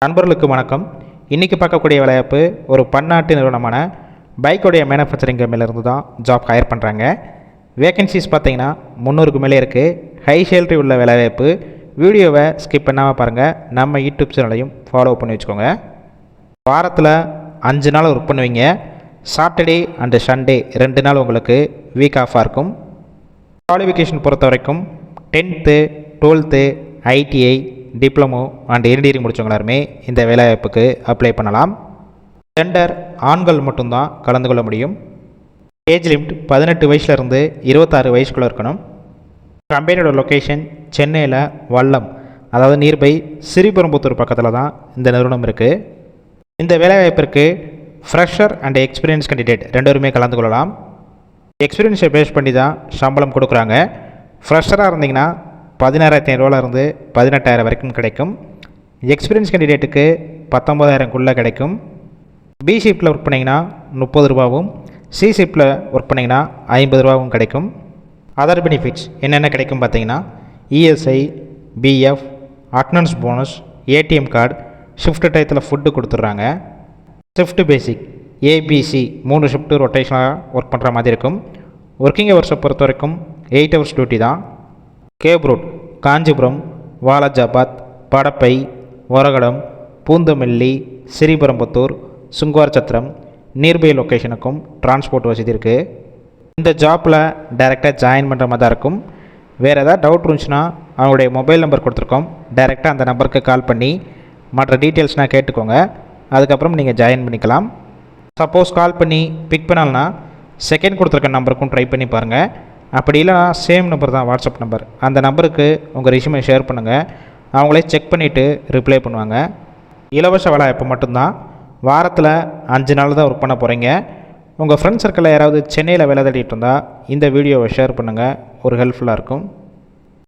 நண்பர்களுக்கு வணக்கம். இன்றைக்கி பார்க்கக்கூடிய வேலைவாய்ப்பு ஒரு பன்னாட்டு நிறுவனமான பைக்கோடைய மேனுஃபேக்சரிங் கம்பெனிலேருந்து தான் ஜாப் ஹையர் பண்ணுறாங்க. வேகன்சிஸ் பார்த்தீங்கன்னா 300க்கு மேலே இருக்குது. ஹை சேலரி உள்ள வேலைவாய்ப்பு. வீடியோவை ஸ்கிப் பண்ணாமல் பாருங்கள். நம்ம யூடியூப் சேனலையும் ஃபாலோ பண்ணி வச்சுக்கோங்க. வாரத்தில் 5 நாள் ஒர்க் பண்ணுவீங்க. சாட்டர்டே அண்டு சண்டே 2 நாள் உங்களுக்கு வீக் ஆஃபாக இருக்கும். குவாலிஃபிகேஷன் பொறுத்த வரைக்கும் 10th 12th ITI diploma and engineering முடித்தவங்க எல்லாருமே இந்த வேலைவாய்ப்புக்கு அப்ளை பண்ணலாம். ஜெண்டர் ஆண்கள் மட்டும்தான் கலந்து கொள்ள முடியும். ஏஜ் லிமிட் 18 வயசுலேருந்து 26 வயசுக்குள்ளே இருக்கணும். கம்பெனியோட லொக்கேஷன் சென்னையில் வல்லம், அதாவது நியர்பை ஸ்ரீபெரும்புத்தூர் பக்கத்தில் தான் இந்த நிறுவனம் இருக்குது. இந்த வேலைவாய்ப்பிற்கு ஃப்ரெஷர் அண்ட் எக்ஸ்பீரியன்ஸ் கேண்டிடேட் 2 பேருமே கலந்து கொள்ளலாம். எக்ஸ்பீரியன்ஸை பேஸ் பண்ணி தான் சம்பளம் கொடுக்குறாங்க. ஃப்ரெஷராக இருந்தீங்கன்னா 16,500 இருந்து 18,000 வரைக்கும் கிடைக்கும். எக்ஸ்பீரியன்ஸ் கேண்டிடேட்டுக்கு 19,000க்குள்ளே கிடைக்கும். பி ஷிஃப்ட்டில் ஒர்க் பண்ணிங்கன்னா 30 ரூபாவும், சி ஷிஃப்ட்டில் ஒர்க் பண்ணிங்கன்னா 50 ரூபாவும் கிடைக்கும். அதர் பெனிஃபிட்ஸ் என்னென்ன கிடைக்கும் பார்த்தீங்கன்னா ESI, PF, attendance bonus, ATM card, shift டயத்தில் ஃபுட்டு கொடுத்துட்றாங்க. ஷிஃப்ட் பேசிக் ஏபிசி 3 ஷிஃப்ட்டு ரொட்டேஷனாக ஒர்க் பண்ணுற மாதிரி இருக்கும். ஒர்க்கிங் ஹவர்ஸை பொறுத்த வரைக்கும் 8 hours டியூட்டி தான். கேப் ரோட் காஞ்சிபுரம், வாலாஜாபாத், படப்பை, ஒரகடம், பூந்தமல்லி, ஸ்ரீபெரும்புத்தூர், சுங்குவார் சத்திரம் நியர்பை லொக்கேஷனுக்கும் டிரான்ஸ்போர்ட் வசதி இருக்குது. இந்த ஜாப்பில் டைரெக்டாக ஜாயின் பண்ணுற மாதிரி தான் இருக்கும். வேறு ஏதாவது டவுட் இருந்துச்சுன்னா அவங்களுடைய மொபைல் நம்பர் கொடுத்துருக்கோம். டைரெக்டாக அந்த நம்பருக்கு கால் பண்ணி மற்ற டீட்டெயில்ஸ்னால் கேட்டுக்கோங்க. அதுக்கப்புறம் நீங்கள் ஜாயின் பண்ணிக்கலாம். சப்போஸ் கால் பண்ணி பிக் பண்ணலன்னா செகண்ட் கொடுத்துருக்க நம்பருக்கும் ட்ரை பண்ணி பாருங்கள். அப்படி இல்லைனா சேம் நம்பர் தான், வாட்ஸ்அப் நம்பர். அந்த நம்பருக்கு உங்கள் ரெஸ்யூமை ஷேர் பண்ணுங்கள். அவங்களே செக் பண்ணிவிட்டு ரிப்ளை பண்ணுவாங்க. இலவச வேலைவாய்ப்பு மட்டும்தான். வாரத்தில் 5 நாள் தான் ஒர்க் பண்ண போகிறீங்க. உங்கள் ஃப்ரெண்ட்ஸ் சர்க்கிளில் யாராவது சென்னையில் வேலை தேடிட்டு இருந்தால் இந்த வீடியோவை ஷேர் பண்ணுங்கள். ஒரு ஹெல்ப்ஃபுல்லாக இருக்கும்.